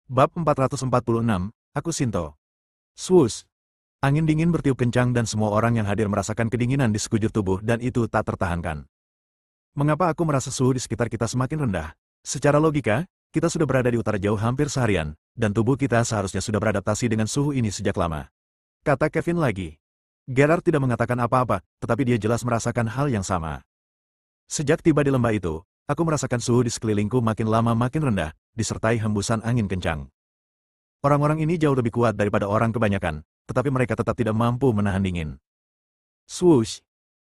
Bab 446, Aku Shinto. Swoosh! Angin dingin bertiup kencang dan semua orang yang hadir merasakan kedinginan di sekujur tubuh dan itu tak tertahankan. Mengapa aku merasa suhu di sekitar kita semakin rendah? Secara logika, kita sudah berada di utara jauh hampir seharian, dan tubuh kita seharusnya sudah beradaptasi dengan suhu ini sejak lama. Kata Kevin lagi. Gerard tidak mengatakan apa-apa, tetapi dia jelas merasakan hal yang sama. Sejak tiba di lembah itu, aku merasakan suhu di sekelilingku makin lama makin rendah, disertai hembusan angin kencang. Orang-orang ini jauh lebih kuat daripada orang kebanyakan, tetapi mereka tetap tidak mampu menahan dingin. Swoosh!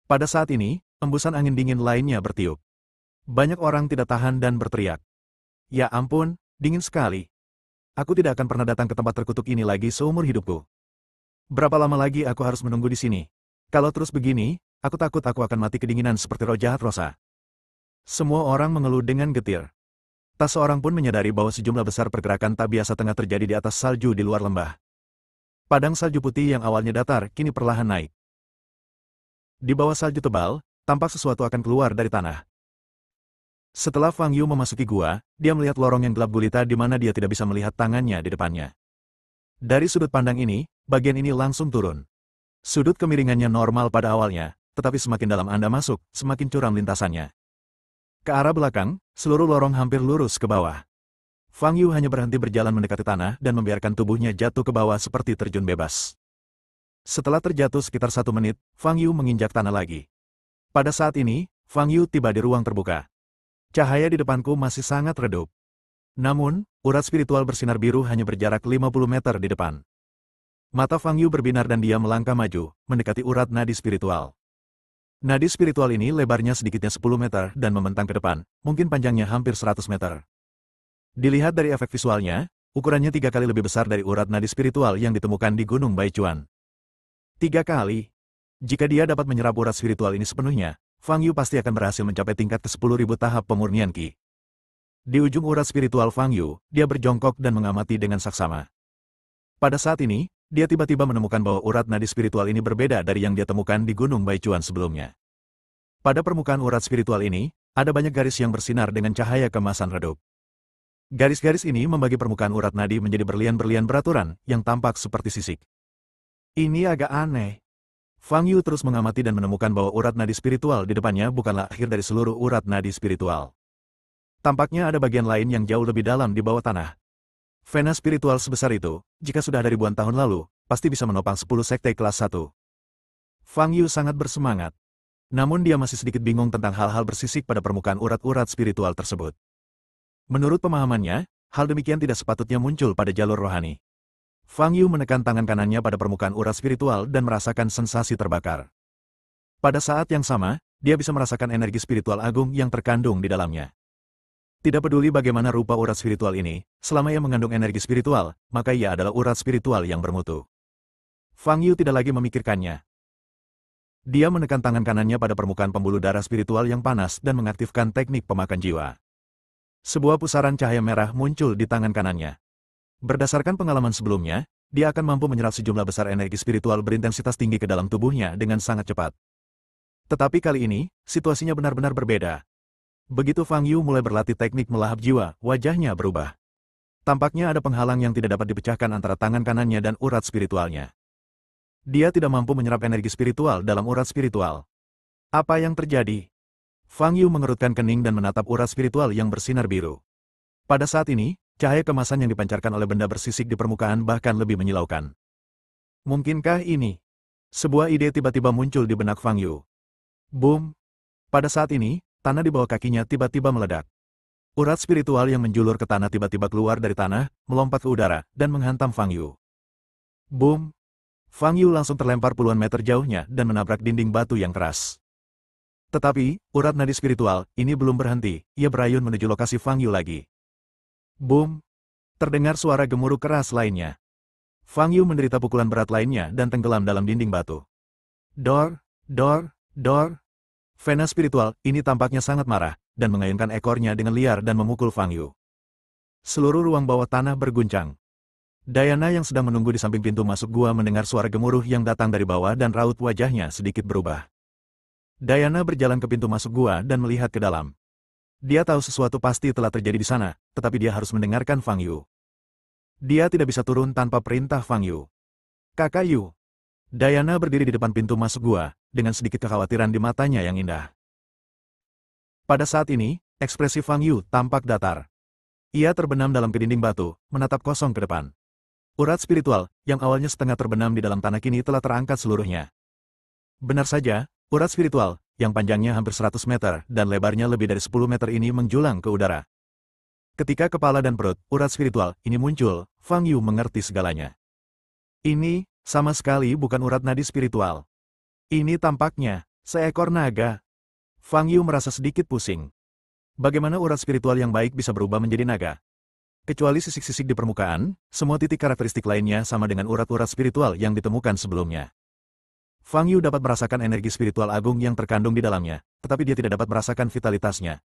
Pada saat ini, embusan angin dingin lainnya bertiup. Banyak orang tidak tahan dan berteriak. Ya ampun, dingin sekali. Aku tidak akan pernah datang ke tempat terkutuk ini lagi seumur hidupku. Berapa lama lagi aku harus menunggu di sini? Kalau terus begini, aku takut aku akan mati kedinginan seperti roh jahat Rosa. Semua orang mengeluh dengan getir. Tak seorang pun menyadari bahwa sejumlah besar pergerakan tak biasa tengah terjadi di atas salju di luar lembah. Padang salju putih yang awalnya datar, kini perlahan naik. Di bawah salju tebal, tampak sesuatu akan keluar dari tanah. Setelah Fang Yu memasuki gua, dia melihat lorong yang gelap gulita di mana dia tidak bisa melihat tangannya di depannya. Dari sudut pandang ini, bagian ini langsung turun. Sudut kemiringannya normal pada awalnya, tetapi semakin dalam Anda masuk, semakin curam lintasannya. Ke arah belakang, seluruh lorong hampir lurus ke bawah. Fang Yu hanya berhenti berjalan mendekati tanah dan membiarkan tubuhnya jatuh ke bawah seperti terjun bebas. Setelah terjatuh sekitar 1 menit, Fang Yu menginjak tanah lagi. Pada saat ini, Fang Yu tiba di ruang terbuka. Cahaya di depanku masih sangat redup. Namun, urat spiritual bersinar biru hanya berjarak 50 meter di depan. Mata Fang Yu berbinar dan dia melangkah maju, mendekati urat nadi spiritual. Nadi spiritual ini lebarnya sedikitnya 10 meter dan membentang ke depan, mungkin panjangnya hampir 100 meter. Dilihat dari efek visualnya, ukurannya 3 kali lebih besar dari urat nadi spiritual yang ditemukan di Gunung Baichuan. 3 kali. Jika dia dapat menyerap urat spiritual ini sepenuhnya, Fang Yu pasti akan berhasil mencapai tingkat ke-10.000 tahap pemurnian Qi. Di ujung urat spiritual Fang Yu, dia berjongkok dan mengamati dengan saksama. Pada saat ini, dia tiba-tiba menemukan bahwa urat nadi spiritual ini berbeda dari yang dia temukan di Gunung Baichuan sebelumnya. Pada permukaan urat spiritual ini, ada banyak garis yang bersinar dengan cahaya kemasan redup. Garis-garis ini membagi permukaan urat nadi menjadi berlian-berlian beraturan, yang tampak seperti sisik. Ini agak aneh. Fang Yu terus mengamati dan menemukan bahwa urat nadi spiritual di depannya bukanlah akhir dari seluruh urat nadi spiritual. Tampaknya ada bagian lain yang jauh lebih dalam di bawah tanah. Vena spiritual sebesar itu, jika sudah ada ribuan tahun lalu, pasti bisa menopang 10 sekte kelas 1. Fang Yu sangat bersemangat. Namun dia masih sedikit bingung tentang hal-hal bersisik pada permukaan urat-urat spiritual tersebut. Menurut pemahamannya, hal demikian tidak sepatutnya muncul pada jalur rohani. Fang Yu menekan tangan kanannya pada permukaan urat spiritual dan merasakan sensasi terbakar. Pada saat yang sama, dia bisa merasakan energi spiritual agung yang terkandung di dalamnya. Tidak peduli bagaimana rupa urat spiritual ini, selama ia mengandung energi spiritual, maka ia adalah urat spiritual yang bermutu. Fang Yu tidak lagi memikirkannya. Dia menekan tangan kanannya pada permukaan pembuluh darah spiritual yang panas dan mengaktifkan teknik pemakan jiwa. Sebuah pusaran cahaya merah muncul di tangan kanannya. Berdasarkan pengalaman sebelumnya, dia akan mampu menyerap sejumlah besar energi spiritual berintensitas tinggi ke dalam tubuhnya dengan sangat cepat. Tetapi kali ini, situasinya benar-benar berbeda. Begitu Fang Yu mulai berlatih teknik melahap jiwa, wajahnya berubah. Tampaknya ada penghalang yang tidak dapat dipecahkan antara tangan kanannya dan urat spiritualnya. Dia tidak mampu menyerap energi spiritual dalam urat spiritual. Apa yang terjadi? Fang Yu mengerutkan kening dan menatap urat spiritual yang bersinar biru. Pada saat ini, cahaya kemasan yang dipancarkan oleh benda bersisik di permukaan bahkan lebih menyilaukan. Mungkinkah ini? Sebuah ide tiba-tiba muncul di benak Fang Yu. Boom! Pada saat ini, tanah di bawah kakinya tiba-tiba meledak. Urat spiritual yang menjulur ke tanah tiba-tiba keluar dari tanah, melompat ke udara, dan menghantam Fang Yu. Boom! Fang Yu langsung terlempar puluhan meter jauhnya dan menabrak dinding batu yang keras. Tetapi, urat nadi spiritual ini belum berhenti, ia berayun menuju lokasi Fang Yu lagi. Boom! Terdengar suara gemuruh keras lainnya. Fang Yu menderita pukulan berat lainnya dan tenggelam dalam dinding batu. Dor! Dor! Dor! Vena spiritual ini tampaknya sangat marah, dan mengayunkan ekornya dengan liar dan memukul Fang Yu. Seluruh ruang bawah tanah berguncang. Diana yang sedang menunggu di samping pintu masuk gua mendengar suara gemuruh yang datang dari bawah dan raut wajahnya sedikit berubah. Diana berjalan ke pintu masuk gua dan melihat ke dalam. Dia tahu sesuatu pasti telah terjadi di sana, tetapi dia harus mendengarkan Fang Yu. Dia tidak bisa turun tanpa perintah Fang Yu. Kakak Yu. Diana berdiri di depan pintu masuk gua, dengan sedikit kekhawatiran di matanya yang indah. Pada saat ini, ekspresi Fang Yu tampak datar. Ia terbenam dalam dinding batu, menatap kosong ke depan. Urat spiritual, yang awalnya setengah terbenam di dalam tanah kini telah terangkat seluruhnya. Benar saja, urat spiritual, yang panjangnya hampir 100 meter dan lebarnya lebih dari 10 meter ini menjulang ke udara. Ketika kepala dan perut urat spiritual ini muncul, Fang Yu mengerti segalanya. Ini, sama sekali bukan urat nadi spiritual. Ini tampaknya, seekor naga. Fang Yu merasa sedikit pusing. Bagaimana urat spiritual yang baik bisa berubah menjadi naga? Kecuali sisik-sisik di permukaan, semua titik karakteristik lainnya sama dengan urat-urat spiritual yang ditemukan sebelumnya. Fang Yu dapat merasakan energi spiritual agung yang terkandung di dalamnya, tetapi dia tidak dapat merasakan vitalitasnya.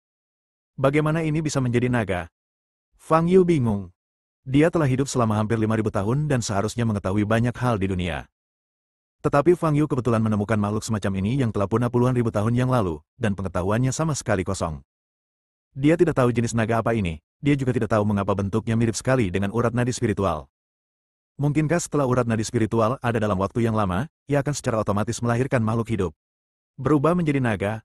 Bagaimana ini bisa menjadi naga? Fang Yu bingung. Dia telah hidup selama hampir 5.000 tahun dan seharusnya mengetahui banyak hal di dunia. Tetapi Fang Yu kebetulan menemukan makhluk semacam ini yang telah punah puluhan ribu tahun yang lalu, dan pengetahuannya sama sekali kosong. Dia tidak tahu jenis naga apa ini, dia juga tidak tahu mengapa bentuknya mirip sekali dengan urat nadi spiritual. Mungkinkah setelah urat nadi spiritual ada dalam waktu yang lama, ia akan secara otomatis melahirkan makhluk hidup? Berubah menjadi naga?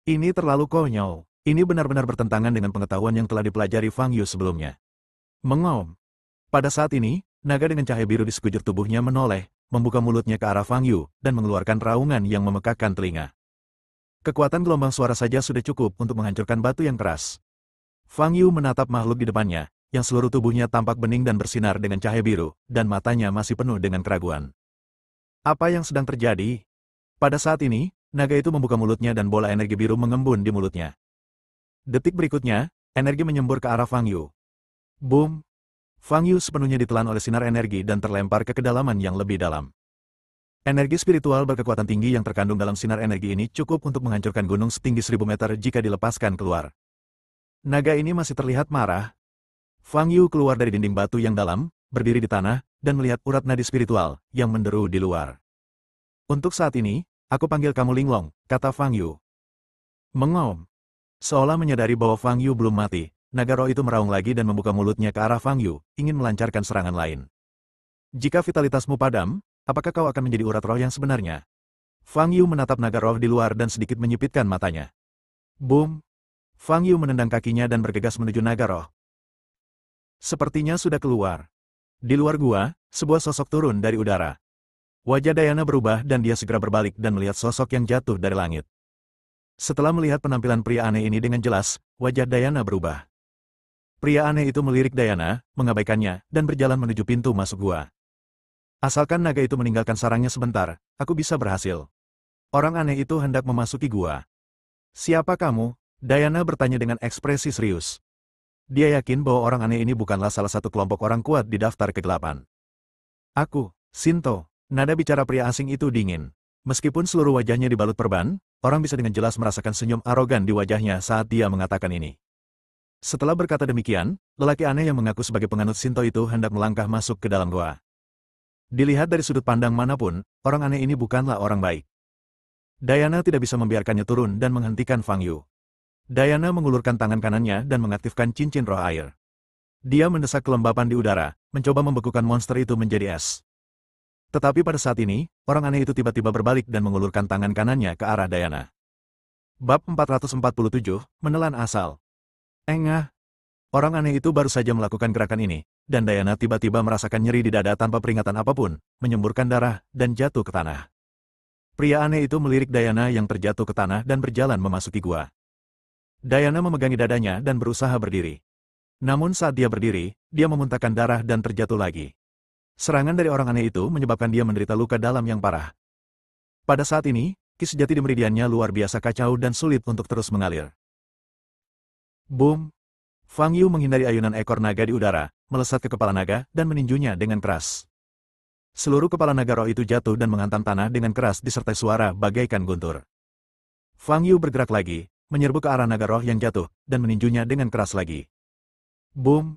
Ini terlalu konyol. Ini benar-benar bertentangan dengan pengetahuan yang telah dipelajari Fang Yu sebelumnya. Mengom. Pada saat ini, naga dengan cahaya biru di sekujur tubuhnya menoleh, membuka mulutnya ke arah Fang Yu, dan mengeluarkan raungan yang memekakkan telinga. Kekuatan gelombang suara saja sudah cukup untuk menghancurkan batu yang keras. Fang Yu menatap makhluk di depannya, yang seluruh tubuhnya tampak bening dan bersinar dengan cahaya biru, dan matanya masih penuh dengan keraguan. Apa yang sedang terjadi? Pada saat ini, naga itu membuka mulutnya dan bola energi biru mengembun di mulutnya. Detik berikutnya, energi menyembur ke arah Fang Yu. Boom! Fang Yu sepenuhnya ditelan oleh sinar energi dan terlempar ke kedalaman yang lebih dalam. Energi spiritual berkekuatan tinggi yang terkandung dalam sinar energi ini cukup untuk menghancurkan gunung setinggi 1000 meter jika dilepaskan keluar. Naga ini masih terlihat marah. Fang Yu keluar dari dinding batu yang dalam, berdiri di tanah, dan melihat urat nadi spiritual yang menderu di luar. Untuk saat ini, aku panggil kamu Linglong, kata Fang Yu. Mengom. Seolah menyadari bahwa Fang Yu belum mati, naga roh itu meraung lagi dan membuka mulutnya ke arah Fang Yu, ingin melancarkan serangan lain. Jika vitalitasmu padam, apakah kau akan menjadi urat roh yang sebenarnya? Fang Yu menatap naga roh di luar dan sedikit menyipitkan matanya. Boom! Fang Yu menendang kakinya dan bergegas menuju naga roh. Sepertinya sudah keluar. Di luar gua, sebuah sosok turun dari udara. Wajah Diana berubah dan dia segera berbalik dan melihat sosok yang jatuh dari langit. Setelah melihat penampilan pria aneh ini dengan jelas, wajah Diana berubah. Pria aneh itu melirik Diana, mengabaikannya, dan berjalan menuju pintu masuk gua. Asalkan naga itu meninggalkan sarangnya sebentar, aku bisa berhasil. Orang aneh itu hendak memasuki gua. Siapa kamu? Diana bertanya dengan ekspresi serius. Dia yakin bahwa orang aneh ini bukanlah salah satu kelompok orang kuat di daftar kegelapan. Aku, Shinto. Nada bicara pria asing itu dingin. Meskipun seluruh wajahnya dibalut perban, orang bisa dengan jelas merasakan senyum arogan di wajahnya saat dia mengatakan ini. Setelah berkata demikian, lelaki aneh yang mengaku sebagai penganut Shinto itu hendak melangkah masuk ke dalam goa. Dilihat dari sudut pandang manapun, orang aneh ini bukanlah orang baik. Diana tidak bisa membiarkannya turun dan menghentikan Fang Yu. Diana mengulurkan tangan kanannya dan mengaktifkan cincin roh air. Dia mendesak kelembapan di udara, mencoba membekukan monster itu menjadi es. Tetapi pada saat ini, orang aneh itu tiba-tiba berbalik dan mengulurkan tangan kanannya ke arah Diana. Bab 447, Menelan Asal. Engah. Orang aneh itu baru saja melakukan gerakan ini, dan Diana tiba-tiba merasakan nyeri di dada tanpa peringatan apapun, menyemburkan darah, dan jatuh ke tanah. Pria aneh itu melirik Diana yang terjatuh ke tanah dan berjalan memasuki gua. Diana memegangi dadanya dan berusaha berdiri. Namun saat dia berdiri, dia memuntahkan darah dan terjatuh lagi. Serangan dari orang aneh itu menyebabkan dia menderita luka dalam yang parah. Pada saat ini, ki sejati di meridiannya luar biasa kacau dan sulit untuk terus mengalir. Boom! Fang Yu menghindari ayunan ekor naga di udara, melesat ke kepala naga dan meninjunya dengan keras. Seluruh kepala naga roh itu jatuh dan menghantam tanah dengan keras disertai suara bagaikan guntur. Fang Yu bergerak lagi, menyerbu ke arah naga roh yang jatuh, dan meninjunya dengan keras lagi. Boom!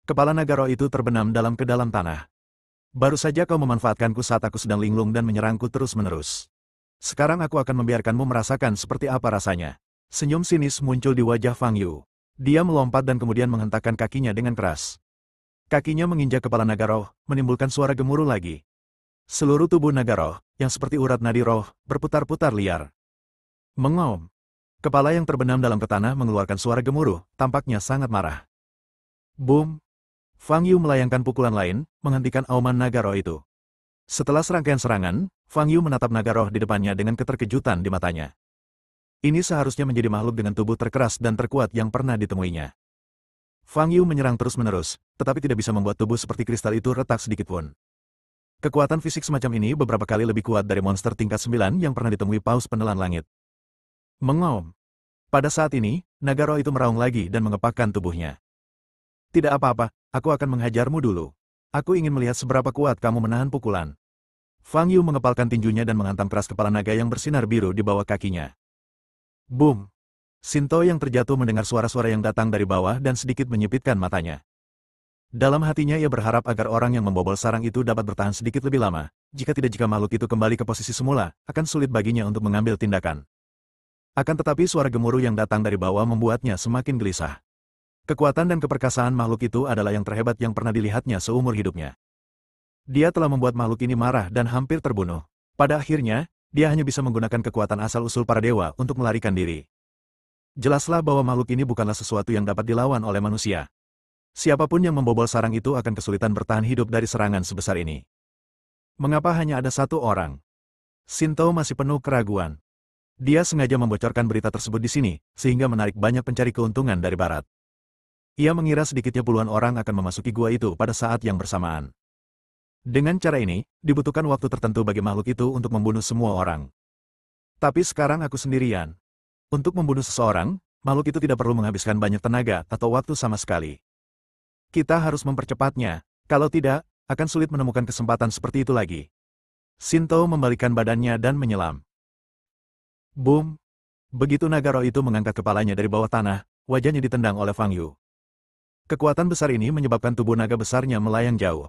Kepala naga roh itu terbenam dalam ke dalam tanah. Baru saja kau memanfaatkanku saat aku sedang linglung dan menyerangku terus-menerus. Sekarang aku akan membiarkanmu merasakan seperti apa rasanya. Senyum sinis muncul di wajah Fang Yu. Dia melompat dan kemudian menghentakkan kakinya dengan keras. Kakinya menginjak kepala naga roh, menimbulkan suara gemuruh lagi. Seluruh tubuh naga roh, yang seperti urat nadi roh, berputar-putar liar. Mengaum. Kepala yang terbenam dalam ke tanah mengeluarkan suara gemuruh, tampaknya sangat marah. Boom! Fang Yu melayangkan pukulan lain, menghentikan auman naga roh itu. Setelah serangkaian serangan, Fang Yu menatap naga roh di depannya dengan keterkejutan di matanya. Ini seharusnya menjadi makhluk dengan tubuh terkeras dan terkuat yang pernah ditemuinya. Fang Yu menyerang terus-menerus, tetapi tidak bisa membuat tubuh seperti kristal itu retak sedikitpun. Kekuatan fisik semacam ini beberapa kali lebih kuat dari monster tingkat 9 yang pernah ditemui paus penelan langit. Mengaum. Pada saat ini, naga roh itu meraung lagi dan mengepakkan tubuhnya. Tidak apa-apa, aku akan menghajarmu dulu. Aku ingin melihat seberapa kuat kamu menahan pukulan. Fang Yu mengepalkan tinjunya dan menghantam keras kepala naga yang bersinar biru di bawah kakinya. Boom! Shinto yang terjatuh mendengar suara-suara yang datang dari bawah dan sedikit menyipitkan matanya. Dalam hatinya ia berharap agar orang yang membobol sarang itu dapat bertahan sedikit lebih lama. Jika makhluk itu kembali ke posisi semula, akan sulit baginya untuk mengambil tindakan. Akan tetapi suara gemuruh yang datang dari bawah membuatnya semakin gelisah. Kekuatan dan keperkasaan makhluk itu adalah yang terhebat yang pernah dilihatnya seumur hidupnya. Dia telah membuat makhluk ini marah dan hampir terbunuh. Pada akhirnya, dia hanya bisa menggunakan kekuatan asal-usul para dewa untuk melarikan diri. Jelaslah bahwa makhluk ini bukanlah sesuatu yang dapat dilawan oleh manusia. Siapapun yang membobol sarang itu akan kesulitan bertahan hidup dari serangan sebesar ini. Mengapa hanya ada satu orang? Shinto masih penuh keraguan. Dia sengaja membocorkan berita tersebut di sini, sehingga menarik banyak pencari keuntungan dari barat. Ia mengira sedikitnya puluhan orang akan memasuki gua itu pada saat yang bersamaan. Dengan cara ini, dibutuhkan waktu tertentu bagi makhluk itu untuk membunuh semua orang. Tapi sekarang aku sendirian. Untuk membunuh seseorang, makhluk itu tidak perlu menghabiskan banyak tenaga atau waktu sama sekali. Kita harus mempercepatnya, kalau tidak, akan sulit menemukan kesempatan seperti itu lagi. Shinto membalikkan badannya dan menyelam. Boom! Begitu naga roh itu mengangkat kepalanya dari bawah tanah, wajahnya ditendang oleh Fang Yu. Kekuatan besar ini menyebabkan tubuh naga besarnya melayang jauh.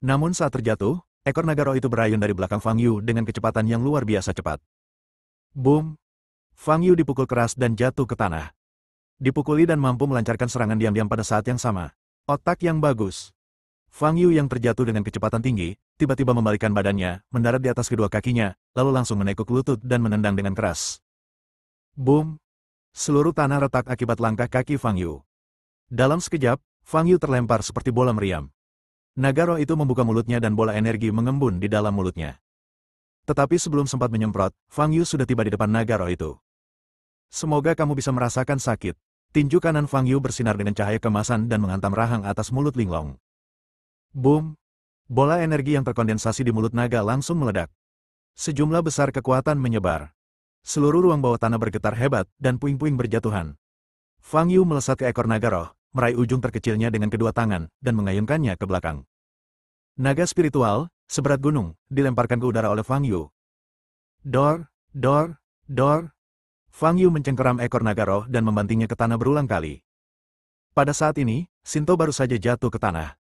Namun saat terjatuh, ekor naga roh itu berayun dari belakang Fang Yu dengan kecepatan yang luar biasa cepat. Boom! Fang Yu dipukul keras dan jatuh ke tanah. Dipukuli dan mampu melancarkan serangan diam-diam pada saat yang sama. Otak yang bagus. Fang Yu yang terjatuh dengan kecepatan tinggi, tiba-tiba membalikkan badannya, mendarat di atas kedua kakinya, lalu langsung menekuk lutut dan menendang dengan keras. Boom! Seluruh tanah retak akibat langkah kaki Fang Yu. Dalam sekejap, Fang Yu terlempar seperti bola meriam. Naga roh itu membuka mulutnya dan bola energi mengembun di dalam mulutnya. Tetapi sebelum sempat menyemprot, Fang Yu sudah tiba di depan naga roh itu. Semoga kamu bisa merasakan sakit. Tinju kanan Fang Yu bersinar dengan cahaya kemasan dan menghantam rahang atas mulut Linglong. Boom! Bola energi yang terkondensasi di mulut naga langsung meledak. Sejumlah besar kekuatan menyebar. Seluruh ruang bawah tanah bergetar hebat, dan puing-puing berjatuhan. Fang Yu melesat ke ekor naga roh, meraih ujung terkecilnya dengan kedua tangan, dan mengayunkannya ke belakang. Naga spiritual, seberat gunung, dilemparkan ke udara oleh Fang Yu. Dor, dor, dor. Fang Yu mencengkeram ekor naga roh dan membantingnya ke tanah berulang kali. Pada saat ini, Shinto baru saja jatuh ke tanah.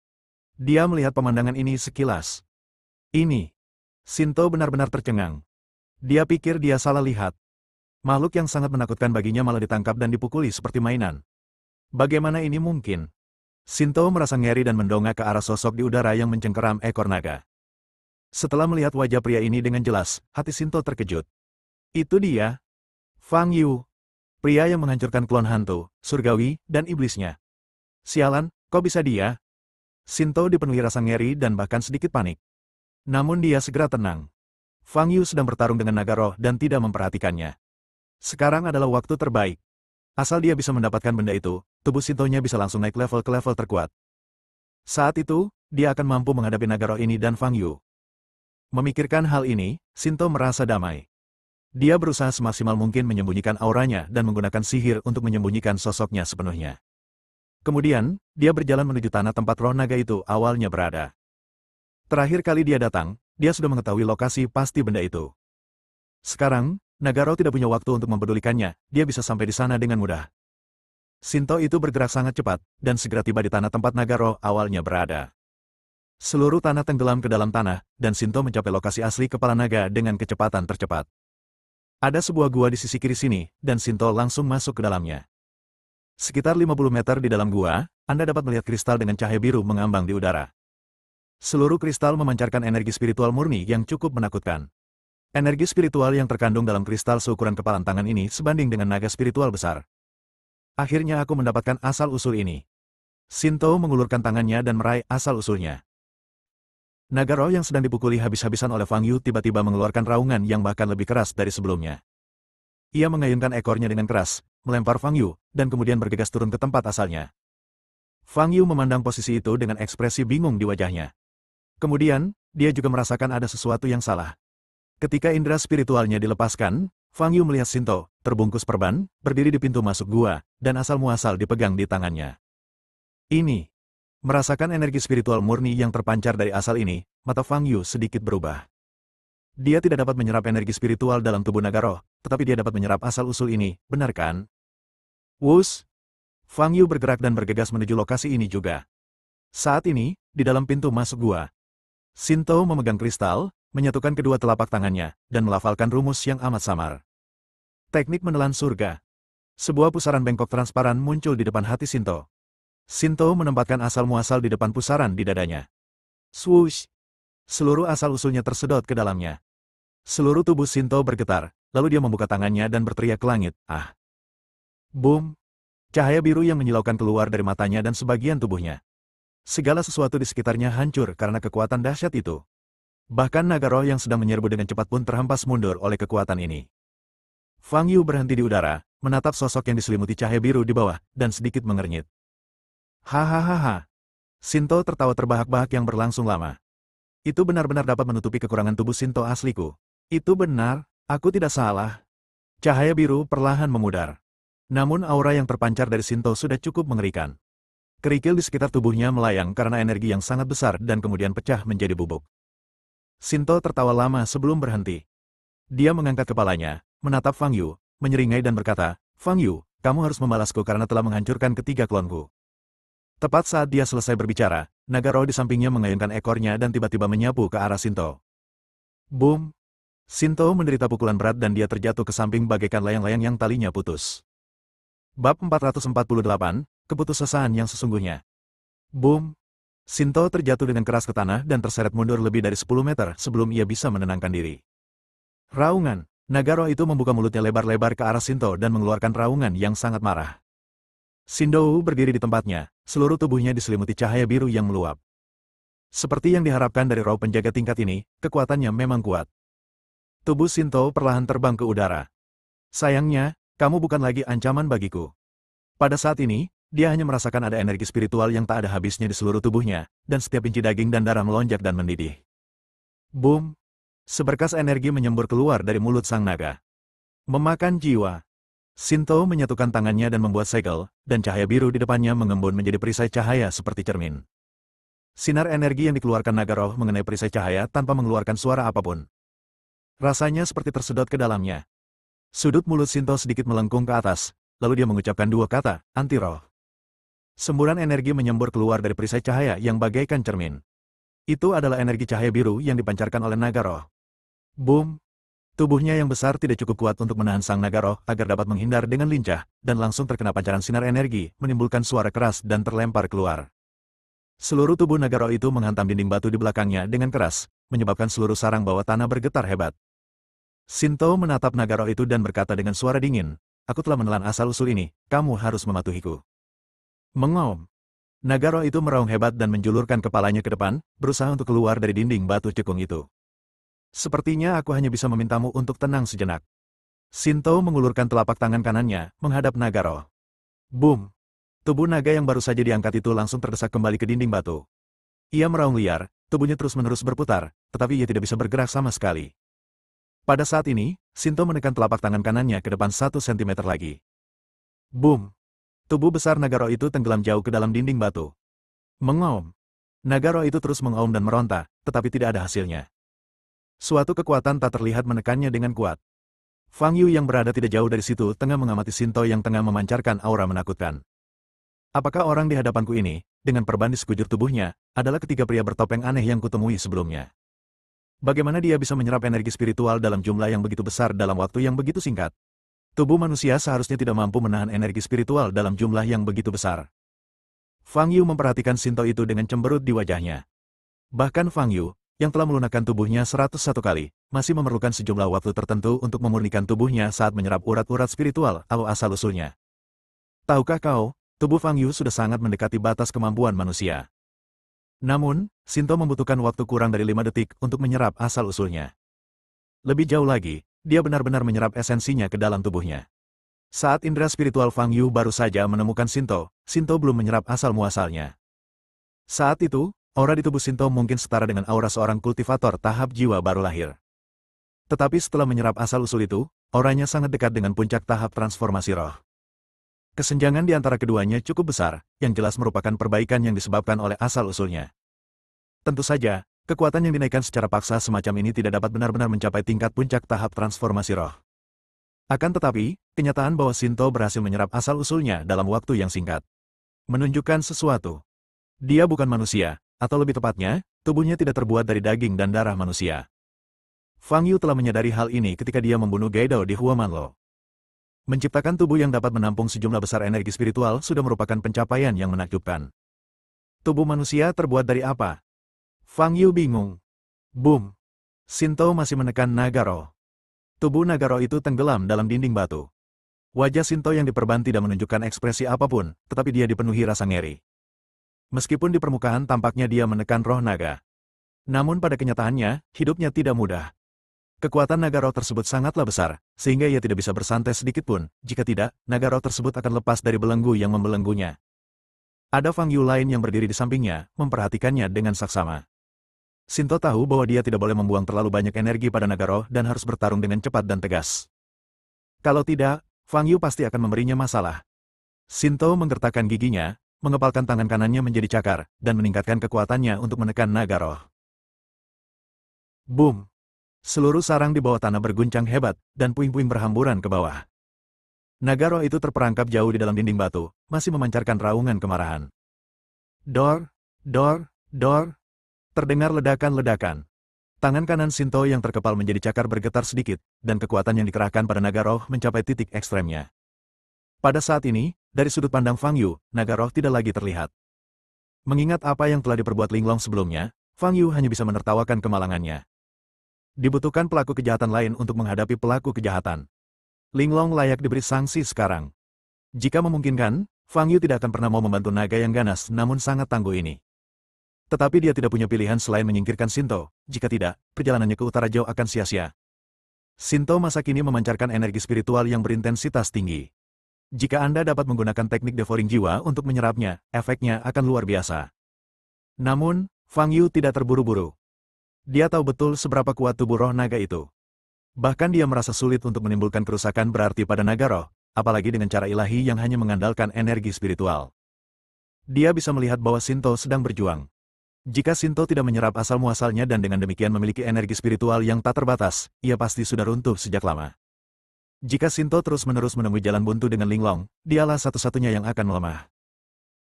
Dia melihat pemandangan ini sekilas. Ini. Shinto benar-benar tercengang. Dia pikir dia salah lihat. Makhluk yang sangat menakutkan baginya malah ditangkap dan dipukuli seperti mainan. Bagaimana ini mungkin? Shinto merasa ngeri dan mendongak ke arah sosok di udara yang mencengkeram ekor naga. Setelah melihat wajah pria ini dengan jelas, hati Shinto terkejut. Itu dia. Fang Yu. Pria yang menghancurkan klon hantu, surgawi, dan iblisnya. Sialan, kok bisa dia? Shinto dipenuhi rasa ngeri dan bahkan sedikit panik. Namun dia segera tenang. Fang Yu sedang bertarung dengan naga roh dan tidak memperhatikannya. Sekarang adalah waktu terbaik. Asal dia bisa mendapatkan benda itu, tubuh Shinto-nya bisa langsung naik level ke level terkuat. Saat itu, dia akan mampu menghadapi naga roh ini dan Fang Yu. Memikirkan hal ini, Shinto merasa damai. Dia berusaha semaksimal mungkin menyembunyikan auranya dan menggunakan sihir untuk menyembunyikan sosoknya sepenuhnya. Kemudian, dia berjalan menuju tanah tempat roh naga itu awalnya berada. Terakhir kali dia datang, dia sudah mengetahui lokasi pasti benda itu. Sekarang, naga roh tidak punya waktu untuk mempedulikannya, dia bisa sampai di sana dengan mudah. Shinto itu bergerak sangat cepat, dan segera tiba di tanah tempat naga roh awalnya berada. Seluruh tanah tenggelam ke dalam tanah, dan Shinto mencapai lokasi asli kepala naga dengan kecepatan tercepat. Ada sebuah gua di sisi kiri sini, dan Shinto langsung masuk ke dalamnya. Sekitar 50 meter di dalam gua, Anda dapat melihat kristal dengan cahaya biru mengambang di udara. Seluruh kristal memancarkan energi spiritual murni yang cukup menakutkan. Energi spiritual yang terkandung dalam kristal seukuran kepalan tangan ini sebanding dengan naga spiritual besar. Akhirnya aku mendapatkan asal-usul ini. Shinto mengulurkan tangannya dan meraih asal-usulnya. Naga roh yang sedang dipukuli habis-habisan oleh Fang Yu tiba-tiba mengeluarkan raungan yang bahkan lebih keras dari sebelumnya. Ia mengayunkan ekornya dengan keras, melempar Fang Yu, dan kemudian bergegas turun ke tempat asalnya. Fang Yu memandang posisi itu dengan ekspresi bingung di wajahnya. Kemudian, dia juga merasakan ada sesuatu yang salah. Ketika indera spiritualnya dilepaskan, Fang Yu melihat Shinto, terbungkus perban, berdiri di pintu masuk gua, dan asal-muasal dipegang di tangannya. Ini. Merasakan energi spiritual murni yang terpancar dari asal ini, mata Fang Yu sedikit berubah. Dia tidak dapat menyerap energi spiritual dalam tubuh naga roh, tetapi dia dapat menyerap asal-usul ini, benar kan? Wus! Fang Yu bergerak dan bergegas menuju lokasi ini juga. Saat ini, di dalam pintu masuk gua, Shinto memegang kristal, menyatukan kedua telapak tangannya, dan melafalkan rumus yang amat samar. Teknik menelan surga. Sebuah pusaran bengkok transparan muncul di depan hati Shinto. Shinto menempatkan asal-muasal di depan pusaran di dadanya. Swoosh! Seluruh asal-usulnya tersedot ke dalamnya. Seluruh tubuh Shinto bergetar, lalu dia membuka tangannya dan berteriak ke langit, ah! Boom! Cahaya biru yang menyilaukan keluar dari matanya dan sebagian tubuhnya. Segala sesuatu di sekitarnya hancur karena kekuatan dahsyat itu. Bahkan naga roh yang sedang menyerbu dengan cepat pun terhempas mundur oleh kekuatan ini. Fang Yu berhenti di udara, menatap sosok yang diselimuti cahaya biru di bawah, dan sedikit mengernyit. Hahaha. Shinto tertawa terbahak-bahak yang berlangsung lama. Itu benar-benar dapat menutupi kekurangan tubuh Shinto asliku. Itu benar, aku tidak salah. Cahaya biru perlahan memudar. Namun aura yang terpancar dari Shinto sudah cukup mengerikan. Kerikil di sekitar tubuhnya melayang karena energi yang sangat besar dan kemudian pecah menjadi bubuk. Shinto tertawa lama sebelum berhenti. Dia mengangkat kepalanya, menatap Fang Yu, menyeringai dan berkata, Fang Yu, kamu harus membalasku karena telah menghancurkan ketiga klonku. Tepat saat dia selesai berbicara, naga roh di sampingnya mengayunkan ekornya dan tiba-tiba menyapu ke arah Shinto. Boom! Shinto menderita pukulan berat dan dia terjatuh ke samping bagaikan layang-layang yang talinya putus. Bab 448, Keputusasaan yang sesungguhnya. Boom! Shinto terjatuh dengan keras ke tanah dan terseret mundur lebih dari 10 meter sebelum ia bisa menenangkan diri. Raungan! Naga roh itu membuka mulutnya lebar-lebar ke arah Shinto dan mengeluarkan raungan yang sangat marah. Shinto berdiri di tempatnya, seluruh tubuhnya diselimuti cahaya biru yang meluap. Seperti yang diharapkan dari roh penjaga tingkat ini, kekuatannya memang kuat. Tubuh Shinto perlahan terbang ke udara. Sayangnya, kamu bukan lagi ancaman bagiku. Pada saat ini, dia hanya merasakan ada energi spiritual yang tak ada habisnya di seluruh tubuhnya, dan setiap inci daging dan darah melonjak dan mendidih. Boom! Seberkas energi menyembur keluar dari mulut sang naga. Memakan jiwa. Shinto menyatukan tangannya dan membuat segel, dan cahaya biru di depannya mengembun menjadi perisai cahaya seperti cermin. Sinar energi yang dikeluarkan naga roh mengenai perisai cahaya tanpa mengeluarkan suara apapun. Rasanya seperti tersedot ke dalamnya. Sudut mulut Shinto sedikit melengkung ke atas, lalu dia mengucapkan dua kata, anti-roh. Semburan energi menyembur keluar dari perisai cahaya yang bagaikan cermin. Itu adalah energi cahaya biru yang dipancarkan oleh naga roh. Boom! Tubuhnya yang besar tidak cukup kuat untuk menahan sang naga roh agar dapat menghindar dengan lincah, dan langsung terkena pancaran sinar energi, menimbulkan suara keras dan terlempar keluar. Seluruh tubuh naga roh itu menghantam dinding batu di belakangnya dengan keras, menyebabkan seluruh sarang bawah tanah bergetar hebat. Shinto menatap naga roh itu dan berkata dengan suara dingin, aku telah menelan asal-usul ini, kamu harus mematuhiku. Mengaum. Naga roh itu meraung hebat dan menjulurkan kepalanya ke depan, berusaha untuk keluar dari dinding batu cekung itu. Sepertinya aku hanya bisa memintamu untuk tenang sejenak. Shinto mengulurkan telapak tangan kanannya, menghadap naga roh. Boom! Tubuh naga yang baru saja diangkat itu langsung terdesak kembali ke dinding batu. Ia meraung liar, tubuhnya terus-menerus berputar, tetapi ia tidak bisa bergerak sama sekali. Pada saat ini, Shinto menekan telapak tangan kanannya ke depan 1 sentimeter lagi. Boom! Tubuh besar naga roh itu tenggelam jauh ke dalam dinding batu. Mengaum. Naga roh itu terus mengaum dan meronta, tetapi tidak ada hasilnya. Suatu kekuatan tak terlihat menekannya dengan kuat. Fang Yu yang berada tidak jauh dari situ tengah mengamati Shinto yang tengah memancarkan aura menakutkan. Apakah orang di hadapanku ini, dengan perban di sekujur tubuhnya, adalah ketiga pria bertopeng aneh yang kutemui sebelumnya? Bagaimana dia bisa menyerap energi spiritual dalam jumlah yang begitu besar dalam waktu yang begitu singkat? Tubuh manusia seharusnya tidak mampu menahan energi spiritual dalam jumlah yang begitu besar. Fang Yu memperhatikan Sinto itu dengan cemberut di wajahnya. Bahkan Fang Yu, yang telah melunakkan tubuhnya 101 kali, masih memerlukan sejumlah waktu tertentu untuk memurnikan tubuhnya saat menyerap urat-urat spiritual atau asal-usulnya. Tahukah kau, tubuh Fang Yu sudah sangat mendekati batas kemampuan manusia. Namun, Sinto membutuhkan waktu kurang dari 5 detik untuk menyerap asal-usulnya. Lebih jauh lagi, dia benar-benar menyerap esensinya ke dalam tubuhnya. Saat indera spiritual Fang Yu baru saja menemukan Sinto, Sinto belum menyerap asal-muasalnya. Saat itu, aura di tubuh Sinto mungkin setara dengan aura seorang kultivator tahap jiwa baru lahir. Tetapi setelah menyerap asal-usul itu, auranya sangat dekat dengan puncak tahap transformasi roh. Kesenjangan di antara keduanya cukup besar, yang jelas merupakan perbaikan yang disebabkan oleh asal-usulnya. Tentu saja, kekuatan yang dinaikkan secara paksa semacam ini tidak dapat benar-benar mencapai tingkat puncak tahap transformasi roh. Akan tetapi, kenyataan bahwa Sinto berhasil menyerap asal-usulnya dalam waktu yang singkat menunjukkan sesuatu. Dia bukan manusia, atau lebih tepatnya, tubuhnya tidak terbuat dari daging dan darah manusia. Fang Yu telah menyadari hal ini ketika dia membunuh Gaidao di Huamanlo. Menciptakan tubuh yang dapat menampung sejumlah besar energi spiritual sudah merupakan pencapaian yang menakjubkan. Tubuh manusia terbuat dari apa? Fang Yu bingung. Boom! Sinto masih menekan naga roh. Tubuh naga roh itu tenggelam dalam dinding batu. Wajah Sinto yang diperban tidak menunjukkan ekspresi apapun, tetapi dia dipenuhi rasa ngeri. Meskipun di permukaan tampaknya dia menekan roh naga. Namun pada kenyataannya, hidupnya tidak mudah. Kekuatan naga roh tersebut sangatlah besar, sehingga ia tidak bisa bersantai sedikitpun. Jika tidak, naga roh tersebut akan lepas dari belenggu yang membelenggunya. Ada Fang Yu lain yang berdiri di sampingnya, memperhatikannya dengan saksama. Sinto tahu bahwa dia tidak boleh membuang terlalu banyak energi pada naga roh dan harus bertarung dengan cepat dan tegas. Kalau tidak, Fang Yu pasti akan memberinya masalah. Sinto menggertakkan giginya, mengepalkan tangan kanannya menjadi cakar, dan meningkatkan kekuatannya untuk menekan naga roh. Boom! Seluruh sarang di bawah tanah berguncang hebat, dan puing-puing berhamburan ke bawah. Naga roh itu terperangkap jauh di dalam dinding batu, masih memancarkan raungan kemarahan. Dor, dor, dor. Terdengar ledakan-ledakan. Tangan kanan Sinto yang terkepal menjadi cakar bergetar sedikit, dan kekuatan yang dikerahkan pada naga roh mencapai titik ekstremnya. Pada saat ini, dari sudut pandang Fang Yu, naga roh tidak lagi terlihat. Mengingat apa yang telah diperbuat Linglong sebelumnya, Fang Yu hanya bisa menertawakan kemalangannya. Dibutuhkan pelaku kejahatan lain untuk menghadapi pelaku kejahatan. Linglong layak diberi sanksi sekarang. Jika memungkinkan, Fang Yu tidak akan pernah mau membantu naga yang ganas namun sangat tangguh ini. Tetapi dia tidak punya pilihan selain menyingkirkan Sinto, jika tidak, perjalanannya ke utara jauh akan sia-sia. Sinto masa kini memancarkan energi spiritual yang berintensitas tinggi. Jika Anda dapat menggunakan teknik devouring jiwa untuk menyerapnya, efeknya akan luar biasa. Namun, Fang Yu tidak terburu-buru. Dia tahu betul seberapa kuat tubuh roh naga itu. Bahkan dia merasa sulit untuk menimbulkan kerusakan berarti pada naga roh, apalagi dengan cara ilahi yang hanya mengandalkan energi spiritual. Dia bisa melihat bahwa Sinto sedang berjuang. Jika Sinto tidak menyerap asal-muasalnya dan dengan demikian memiliki energi spiritual yang tak terbatas, ia pasti sudah runtuh sejak lama. Jika Sinto terus-menerus menemui jalan buntu dengan Linglong, dialah satu-satunya yang akan melemah.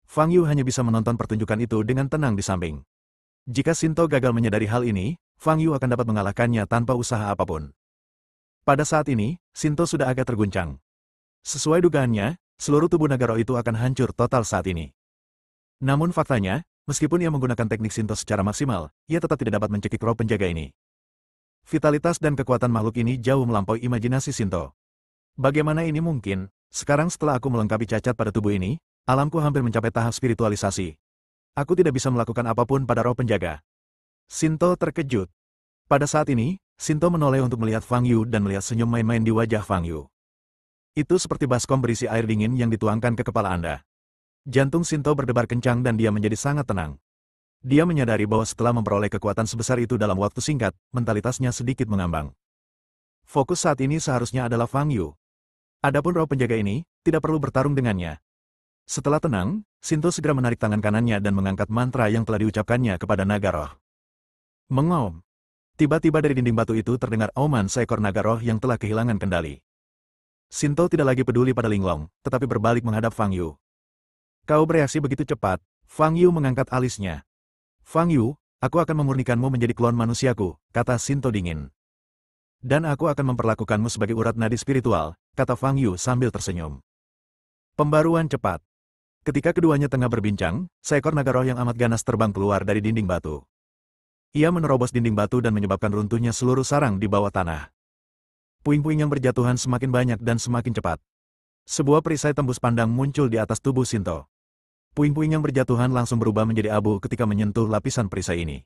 Fang Yu hanya bisa menonton pertunjukan itu dengan tenang di samping. Jika Sinto gagal menyadari hal ini, Fang Yu akan dapat mengalahkannya tanpa usaha apapun. Pada saat ini, Sinto sudah agak terguncang. Sesuai dugaannya, seluruh tubuh naga roh itu akan hancur total saat ini. Namun faktanya, meskipun ia menggunakan teknik Sinto secara maksimal, ia tetap tidak dapat mencekik roh penjaga ini. Vitalitas dan kekuatan makhluk ini jauh melampaui imajinasi Sinto. Bagaimana ini mungkin? Sekarang setelah aku melengkapi cacat pada tubuh ini, alamku hampir mencapai tahap spiritualisasi. Aku tidak bisa melakukan apapun pada roh penjaga. Sinto terkejut. Pada saat ini, Sinto menoleh untuk melihat Fang Yu dan melihat senyum main-main di wajah Fang Yu. Itu seperti baskom berisi air dingin yang dituangkan ke kepala Anda. Jantung Sinto berdebar kencang dan dia menjadi sangat tenang. Dia menyadari bahwa setelah memperoleh kekuatan sebesar itu dalam waktu singkat, mentalitasnya sedikit mengambang. Fokus saat ini seharusnya adalah Fang Yu. Adapun roh penjaga ini, tidak perlu bertarung dengannya. Setelah tenang, Sinto segera menarik tangan kanannya dan mengangkat mantra yang telah diucapkannya kepada naga roh. Mengaum. Tiba-tiba dari dinding batu itu terdengar auman seekor naga roh yang telah kehilangan kendali. Sinto tidak lagi peduli pada Linglong, tetapi berbalik menghadap Fang Yu. Kau bereaksi begitu cepat. Fang Yu mengangkat alisnya. Fang Yu, aku akan memurnikanmu menjadi klon manusiaku, kata Sinto dingin. Dan aku akan memperlakukanmu sebagai urat nadi spiritual, kata Fang Yu sambil tersenyum. Pembaruan cepat. Ketika keduanya tengah berbincang, seekor naga roh yang amat ganas terbang keluar dari dinding batu. Ia menerobos dinding batu dan menyebabkan runtuhnya seluruh sarang di bawah tanah. Puing-puing yang berjatuhan semakin banyak dan semakin cepat. Sebuah perisai tembus pandang muncul di atas tubuh Shinto. Puing-puing yang berjatuhan langsung berubah menjadi abu ketika menyentuh lapisan perisai ini.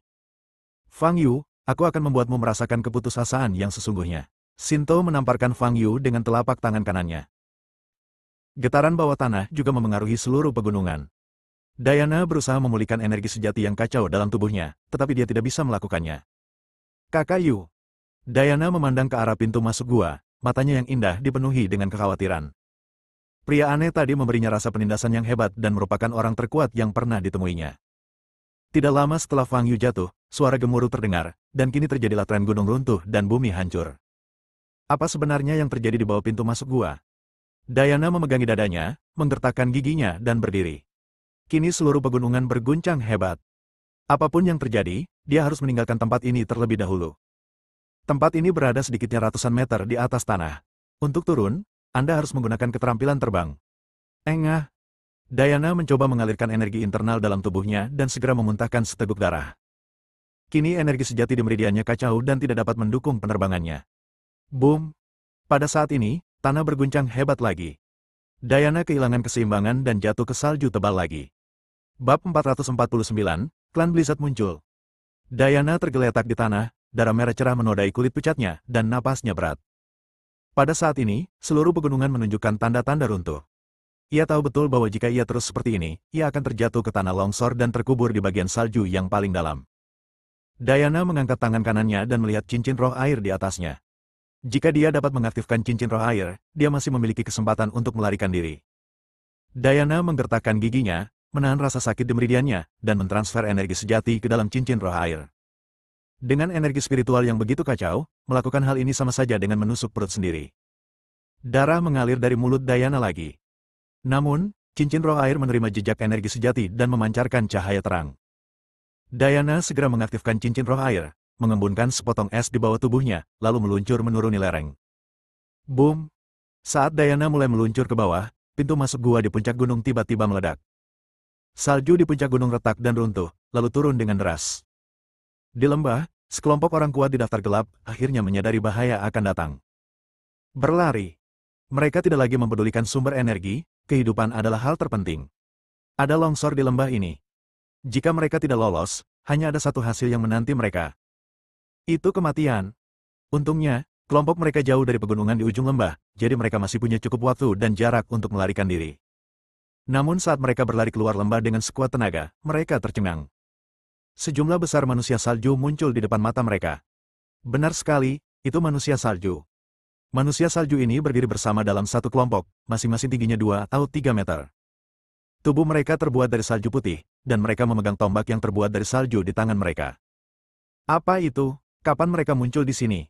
Fang Yu, aku akan membuatmu merasakan keputusasaan yang sesungguhnya. Shinto menamparkan Fang Yu dengan telapak tangan kanannya. Getaran bawah tanah juga memengaruhi seluruh pegunungan. Diana berusaha memulihkan energi sejati yang kacau dalam tubuhnya, tetapi dia tidak bisa melakukannya. Kakak Yu. Diana memandang ke arah pintu masuk gua, matanya yang indah dipenuhi dengan kekhawatiran. Pria aneh tadi memberinya rasa penindasan yang hebat dan merupakan orang terkuat yang pernah ditemuinya. Tidak lama setelah Fang Yu jatuh, suara gemuruh terdengar, dan kini terjadilah tren gunung runtuh dan bumi hancur. Apa sebenarnya yang terjadi di bawah pintu masuk gua? Diana memegangi dadanya, menggertakkan giginya dan berdiri. Kini seluruh pegunungan berguncang hebat. Apapun yang terjadi, dia harus meninggalkan tempat ini terlebih dahulu. Tempat ini berada sedikitnya ratusan meter di atas tanah. Untuk turun, Anda harus menggunakan keterampilan terbang. Engah. Diana mencoba mengalirkan energi internal dalam tubuhnya dan segera memuntahkan seteguk darah. Kini energi sejati di meridiannya kacau dan tidak dapat mendukung penerbangannya. Boom! Pada saat ini, tanah berguncang hebat lagi. Diana kehilangan keseimbangan dan jatuh ke salju tebal lagi. Bab 449, Klan Blizzard muncul. Diana tergeletak di tanah, darah merah cerah menodai kulit pucatnya, dan napasnya berat. Pada saat ini, seluruh pegunungan menunjukkan tanda-tanda runtuh. Ia tahu betul bahwa jika ia terus seperti ini, ia akan terjatuh ke tanah longsor dan terkubur di bagian salju yang paling dalam. Diana mengangkat tangan kanannya dan melihat cincin roh air di atasnya. Jika dia dapat mengaktifkan cincin roh air, dia masih memiliki kesempatan untuk melarikan diri. Diana menggertakkan giginya, menahan rasa sakit di meridiannya, dan mentransfer energi sejati ke dalam cincin roh air. Dengan energi spiritual yang begitu kacau, melakukan hal ini sama saja dengan menusuk perut sendiri. Darah mengalir dari mulut Diana lagi. Namun, cincin roh air menerima jejak energi sejati dan memancarkan cahaya terang. Diana segera mengaktifkan cincin roh air, mengembunkan sepotong es di bawah tubuhnya, lalu meluncur menuruni lereng. Boom! Saat Diana mulai meluncur ke bawah, pintu masuk gua di puncak gunung tiba-tiba meledak. Salju di puncak gunung retak dan runtuh, lalu turun dengan deras. Di lembah, sekelompok orang kuat di daftar gelap akhirnya menyadari bahaya akan datang. Berlari. Mereka tidak lagi mempedulikan sumber energi, kehidupan adalah hal terpenting. Ada longsor di lembah ini. Jika mereka tidak lolos, hanya ada satu hasil yang menanti mereka. Itu kematian. Untungnya, kelompok mereka jauh dari pegunungan di ujung lembah, jadi mereka masih punya cukup waktu dan jarak untuk melarikan diri. Namun saat mereka berlari keluar lembah dengan sekuat tenaga, mereka tercengang. Sejumlah besar manusia salju muncul di depan mata mereka. Benar sekali, itu manusia salju. Manusia salju ini berdiri bersama dalam satu kelompok, masing-masing tingginya 2 atau 3 meter. Tubuh mereka terbuat dari salju putih, dan mereka memegang tombak yang terbuat dari salju di tangan mereka. Apa itu? Kapan mereka muncul di sini?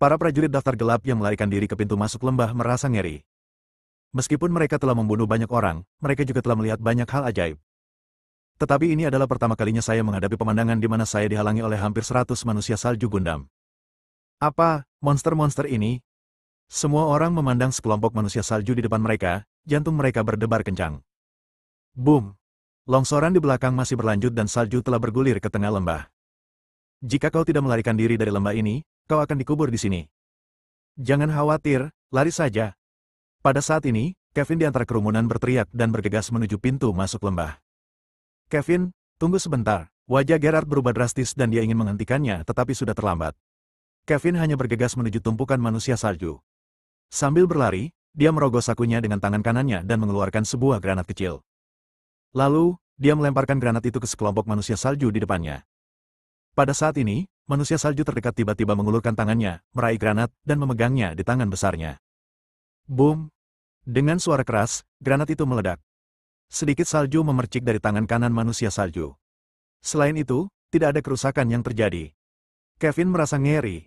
Para prajurit daftar gelap yang melarikan diri ke pintu masuk lembah merasa ngeri. Meskipun mereka telah membunuh banyak orang, mereka juga telah melihat banyak hal ajaib. Tetapi ini adalah pertama kalinya saya menghadapi pemandangan di mana saya dihalangi oleh hampir 100 manusia salju Gundam. Apa, monster-monster ini? Semua orang memandang sekelompok manusia salju di depan mereka, jantung mereka berdebar kencang. Boom! Longsoran di belakang masih berlanjut dan salju telah bergulir ke tengah lembah. Jika kau tidak melarikan diri dari lembah ini, kau akan dikubur di sini. Jangan khawatir, lari saja. Pada saat ini, Kevin di antara kerumunan berteriak dan bergegas menuju pintu masuk lembah. Kevin, tunggu sebentar. Wajah Gerard berubah drastis dan dia ingin menghentikannya tetapi sudah terlambat. Kevin hanya bergegas menuju tumpukan manusia salju. Sambil berlari, dia merogoh sakunya dengan tangan kanannya dan mengeluarkan sebuah granat kecil. Lalu, dia melemparkan granat itu ke sekelompok manusia salju di depannya. Pada saat ini, manusia salju terdekat tiba-tiba mengulurkan tangannya, meraih granat, dan memegangnya di tangan besarnya. Boom! Dengan suara keras, granat itu meledak. Sedikit salju memercik dari tangan kanan manusia salju. Selain itu, tidak ada kerusakan yang terjadi. Kevin merasa ngeri.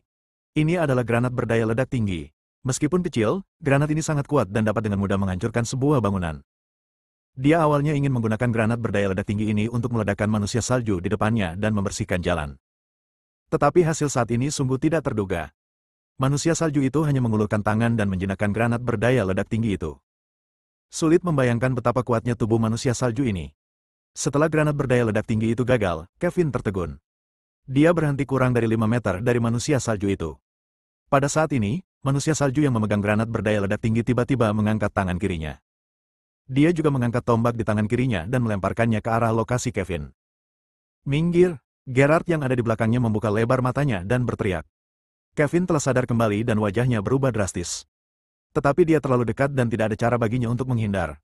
Ini adalah granat berdaya ledak tinggi. Meskipun kecil, granat ini sangat kuat dan dapat dengan mudah menghancurkan sebuah bangunan. Dia awalnya ingin menggunakan granat berdaya ledak tinggi ini untuk meledakkan manusia salju di depannya dan membersihkan jalan. Tetapi hasil saat ini sungguh tidak terduga. Manusia salju itu hanya mengulurkan tangan dan menjinakkan granat berdaya ledak tinggi itu. Sulit membayangkan betapa kuatnya tubuh manusia salju ini. Setelah granat berdaya ledak tinggi itu gagal, Kevin tertegun. Dia berhenti kurang dari 5 meter dari manusia salju itu. Pada saat ini, manusia salju yang memegang granat berdaya ledak tinggi tiba-tiba mengangkat tangan kirinya. Dia juga mengangkat tombak di tangan kirinya dan melemparkannya ke arah lokasi Kevin. Minggir! Gerard yang ada di belakangnya membuka lebar matanya dan berteriak. Kevin telah sadar kembali dan wajahnya berubah drastis. Tetapi dia terlalu dekat dan tidak ada cara baginya untuk menghindar.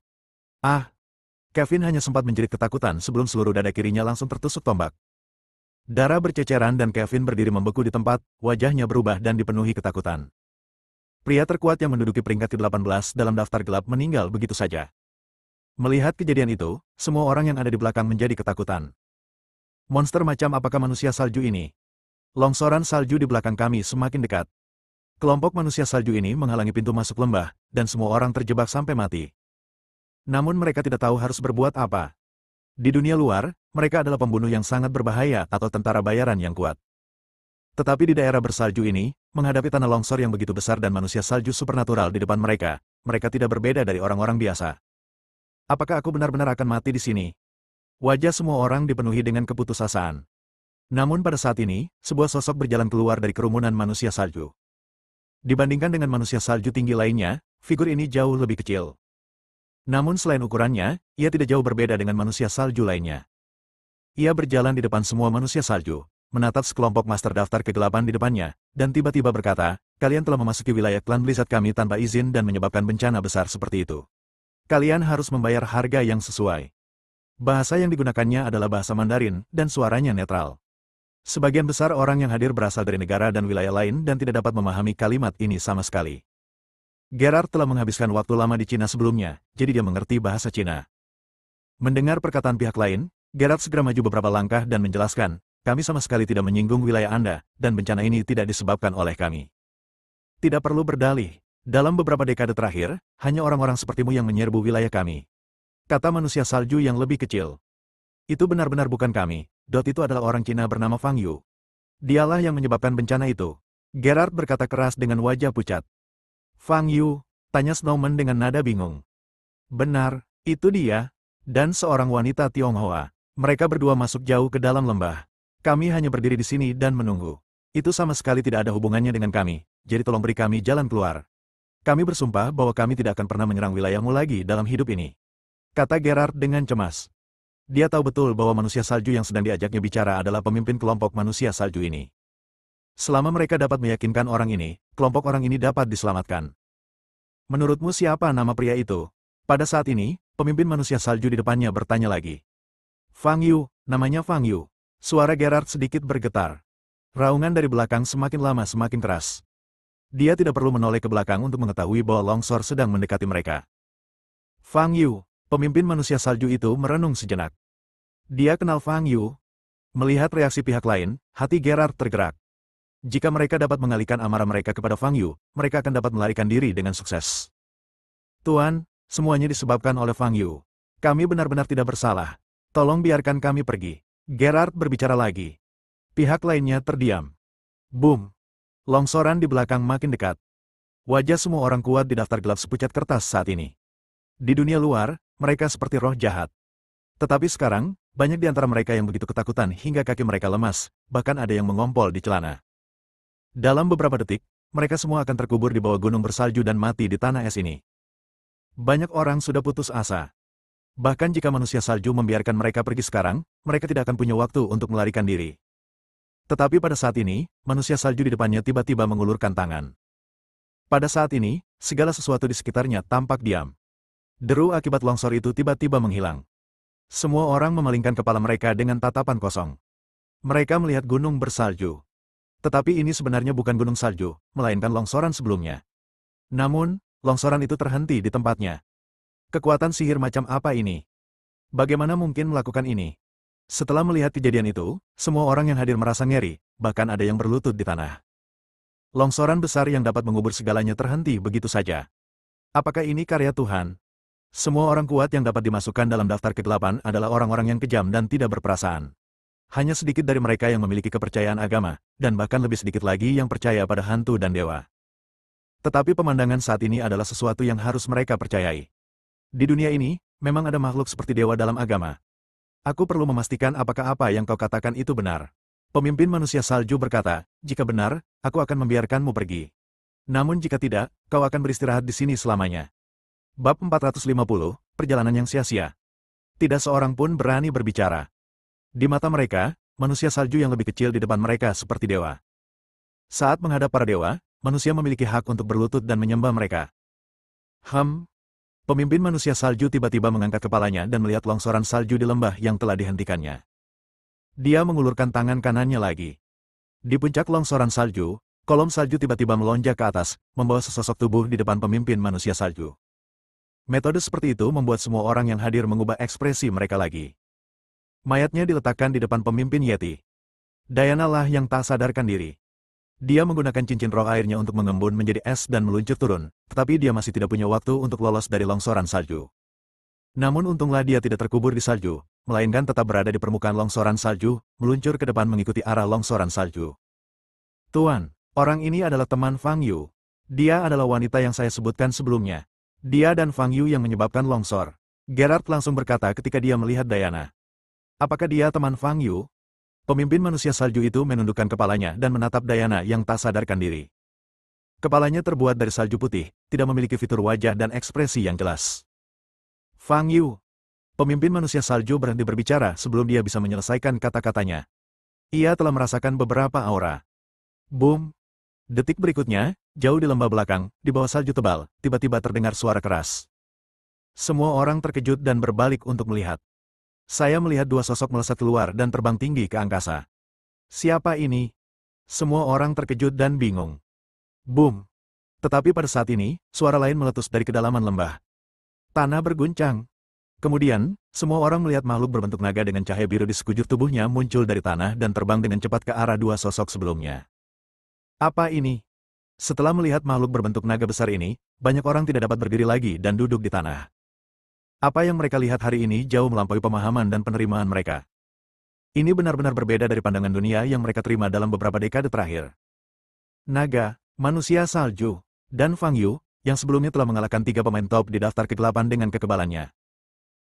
Ah! Kevin hanya sempat menjerit ketakutan sebelum seluruh dada kirinya langsung tertusuk tombak. Darah berceceran dan Kevin berdiri membeku di tempat, wajahnya berubah dan dipenuhi ketakutan. Pria terkuat yang menduduki peringkat ke-18 dalam daftar gelap meninggal begitu saja. Melihat kejadian itu, semua orang yang ada di belakang menjadi ketakutan. Monster macam apakah manusia salju ini? Longsoran salju di belakang kami semakin dekat. Kelompok manusia salju ini menghalangi pintu masuk lembah, dan semua orang terjebak sampai mati. Namun mereka tidak tahu harus berbuat apa. Di dunia luar, mereka adalah pembunuh yang sangat berbahaya atau tentara bayaran yang kuat. Tetapi di daerah bersalju ini, menghadapi tanah longsor yang begitu besar dan manusia salju supernatural di depan mereka, mereka tidak berbeda dari orang-orang biasa. Apakah aku benar-benar akan mati di sini? Wajah semua orang dipenuhi dengan keputusasaan. Namun pada saat ini, sebuah sosok berjalan keluar dari kerumunan manusia salju. Dibandingkan dengan manusia salju tinggi lainnya, figur ini jauh lebih kecil. Namun selain ukurannya, ia tidak jauh berbeda dengan manusia salju lainnya. Ia berjalan di depan semua manusia salju, menatap sekelompok master daftar kegelapan di depannya, dan tiba-tiba berkata, "Kalian telah memasuki wilayah klan Blizzard kami tanpa izin dan menyebabkan bencana besar seperti itu. Kalian harus membayar harga yang sesuai." Bahasa yang digunakannya adalah bahasa Mandarin, dan suaranya netral. Sebagian besar orang yang hadir berasal dari negara dan wilayah lain dan tidak dapat memahami kalimat ini sama sekali. Gerard telah menghabiskan waktu lama di Cina sebelumnya, jadi dia mengerti bahasa Cina. Mendengar perkataan pihak lain, Gerard segera maju beberapa langkah dan menjelaskan, "Kami sama sekali tidak menyinggung wilayah Anda, dan bencana ini tidak disebabkan oleh kami." Tidak perlu berdalih, dalam beberapa dekade terakhir, hanya orang-orang sepertimu yang menyerbu wilayah kami. Kata manusia salju yang lebih kecil. Itu benar-benar bukan kami. Itu adalah orang Cina bernama Fang Yu. Dialah yang menyebabkan bencana itu. Gerard berkata keras dengan wajah pucat. Fang Yu, tanya Snowman dengan nada bingung. Benar, itu dia. Dan seorang wanita Tionghoa. Mereka berdua masuk jauh ke dalam lembah. Kami hanya berdiri di sini dan menunggu. Itu sama sekali tidak ada hubungannya dengan kami, jadi tolong beri kami jalan keluar. Kami bersumpah bahwa kami tidak akan pernah menyerang wilayahmu lagi dalam hidup ini. Kata Gerard dengan cemas. Dia tahu betul bahwa manusia salju yang sedang diajaknya bicara adalah pemimpin kelompok manusia salju ini. Selama mereka dapat meyakinkan orang ini, kelompok orang ini dapat diselamatkan. Menurutmu siapa nama pria itu? Pada saat ini, pemimpin manusia salju di depannya bertanya lagi. Fang Yu, namanya Fang Yu. Suara Gerard sedikit bergetar. Raungan dari belakang semakin lama semakin keras. Dia tidak perlu menoleh ke belakang untuk mengetahui bahwa longsor sedang mendekati mereka. Fang Yu. Pemimpin manusia salju itu merenung sejenak. Dia kenal Fang Yu. Melihat reaksi pihak lain, hati Gerard tergerak. Jika mereka dapat mengalihkan amarah mereka kepada Fang Yu, mereka akan dapat melarikan diri dengan sukses. Tuan, semuanya disebabkan oleh Fang Yu. Kami benar-benar tidak bersalah. Tolong biarkan kami pergi. Gerard berbicara lagi. Pihak lainnya terdiam. Boom. Longsoran di belakang makin dekat. Wajah semua orang kuat di daftar gelap sepucat kertas saat ini. Di dunia luar, mereka seperti roh jahat. Tetapi sekarang, banyak di antara mereka yang begitu ketakutan hingga kaki mereka lemas, bahkan ada yang mengompol di celana. Dalam beberapa detik, mereka semua akan terkubur di bawah gunung bersalju dan mati di tanah es ini. Banyak orang sudah putus asa. Bahkan jika manusia salju membiarkan mereka pergi sekarang, mereka tidak akan punya waktu untuk melarikan diri. Tetapi pada saat ini, manusia salju di depannya tiba-tiba mengulurkan tangan. Pada saat ini, segala sesuatu di sekitarnya tampak diam. Deru akibat longsor itu tiba-tiba menghilang. Semua orang memalingkan kepala mereka dengan tatapan kosong. Mereka melihat gunung bersalju. Tetapi ini sebenarnya bukan gunung salju, melainkan longsoran sebelumnya. Namun, longsoran itu terhenti di tempatnya. Kekuatan sihir macam apa ini? Bagaimana mungkin melakukan ini? Setelah melihat kejadian itu, semua orang yang hadir merasa ngeri, bahkan ada yang berlutut di tanah. Longsoran besar yang dapat mengubur segalanya terhenti begitu saja. Apakah ini karya Tuhan? Semua orang kuat yang dapat dimasukkan dalam daftar kegelapan adalah orang-orang yang kejam dan tidak berperasaan. Hanya sedikit dari mereka yang memiliki kepercayaan agama, dan bahkan lebih sedikit lagi yang percaya pada hantu dan dewa. Tetapi pemandangan saat ini adalah sesuatu yang harus mereka percayai. Di dunia ini, memang ada makhluk seperti dewa dalam agama. Aku perlu memastikan apakah apa yang kau katakan itu benar. Pemimpin manusia salju berkata, jika benar, aku akan membiarkanmu pergi. Namun jika tidak, kau akan beristirahat di sini selamanya. Bab 450, Perjalanan yang sia-sia. Tidak seorang pun berani berbicara. Di mata mereka, manusia salju yang lebih kecil di depan mereka seperti dewa. Saat menghadap para dewa, manusia memiliki hak untuk berlutut dan menyembah mereka. Pemimpin manusia salju tiba-tiba mengangkat kepalanya dan melihat longsoran salju di lembah yang telah dihentikannya. Dia mengulurkan tangan kanannya lagi. Di puncak longsoran salju, kolom salju tiba-tiba melonjak ke atas, membawa sesosok tubuh di depan pemimpin manusia salju. Metode seperti itu membuat semua orang yang hadir mengubah ekspresi mereka lagi. Mayatnya diletakkan di depan pemimpin Yeti. Diana lah yang tak sadarkan diri. Dia menggunakan cincin roh airnya untuk mengembun menjadi es dan meluncur turun, tetapi dia masih tidak punya waktu untuk lolos dari longsoran salju. Namun untunglah dia tidak terkubur di salju, melainkan tetap berada di permukaan longsoran salju, meluncur ke depan mengikuti arah longsoran salju. Tuan, orang ini adalah teman Fang Yu. Dia adalah wanita yang saya sebutkan sebelumnya. Dia dan Fang Yu yang menyebabkan longsor. Gerard langsung berkata ketika dia melihat Diana. Apakah dia teman Fang Yu? Pemimpin manusia salju itu menundukkan kepalanya dan menatap Diana yang tak sadarkan diri. Kepalanya terbuat dari salju putih, tidak memiliki fitur wajah dan ekspresi yang jelas. Fang Yu. Pemimpin manusia salju berhenti berbicara sebelum dia bisa menyelesaikan kata-katanya. Ia telah merasakan beberapa aura. Boom. Detik berikutnya, jauh di lembah belakang, di bawah salju tebal, tiba-tiba terdengar suara keras. Semua orang terkejut dan berbalik untuk melihat. Saya melihat dua sosok melesat keluar dan terbang tinggi ke angkasa. Siapa ini? Semua orang terkejut dan bingung. Boom. Tetapi pada saat ini, suara lain meletus dari kedalaman lembah. Tanah berguncang. Kemudian, semua orang melihat makhluk berbentuk naga dengan cahaya biru di sekujur tubuhnya muncul dari tanah dan terbang dengan cepat ke arah dua sosok sebelumnya. Apa ini? Setelah melihat makhluk berbentuk naga besar ini, banyak orang tidak dapat berdiri lagi dan duduk di tanah. Apa yang mereka lihat hari ini jauh melampaui pemahaman dan penerimaan mereka. Ini benar-benar berbeda dari pandangan dunia yang mereka terima dalam beberapa dekade terakhir. Naga, manusia salju, dan Fang Yu, yang sebelumnya telah mengalahkan 3 pemain top di daftar ke-8 dengan kekebalannya.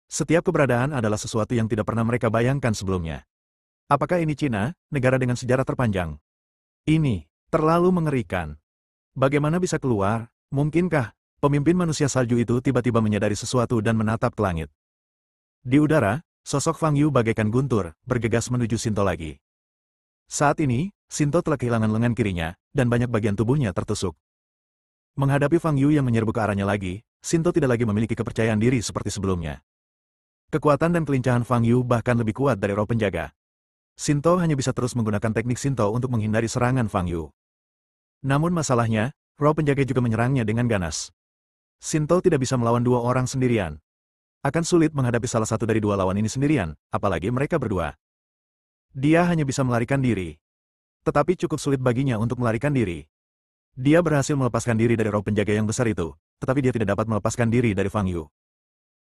Setiap keberadaan adalah sesuatu yang tidak pernah mereka bayangkan sebelumnya. Apakah ini Cina, negara dengan sejarah terpanjang? Ini terlalu mengerikan. Bagaimana bisa keluar? Mungkinkah pemimpin manusia salju itu tiba-tiba menyadari sesuatu dan menatap ke langit? Di udara, sosok Fang Yu bagaikan guntur, bergegas menuju Sinto lagi. Saat ini, Sinto telah kehilangan lengan kirinya, dan banyak bagian tubuhnya tertusuk. Menghadapi Fang Yu yang menyerbu ke arahnya lagi, Sinto tidak lagi memiliki kepercayaan diri seperti sebelumnya. Kekuatan dan kelincahan Fang Yu bahkan lebih kuat dari roh penjaga. Sinto hanya bisa terus menggunakan teknik Sinto untuk menghindari serangan Fang Yu. Namun masalahnya, roh penjaga juga menyerangnya dengan ganas. Sinto tidak bisa melawan dua orang sendirian. Akan sulit menghadapi salah satu dari dua lawan ini sendirian, apalagi mereka berdua. Dia hanya bisa melarikan diri. Tetapi cukup sulit baginya untuk melarikan diri. Dia berhasil melepaskan diri dari roh penjaga yang besar itu, tetapi dia tidak dapat melepaskan diri dari Fang Yu.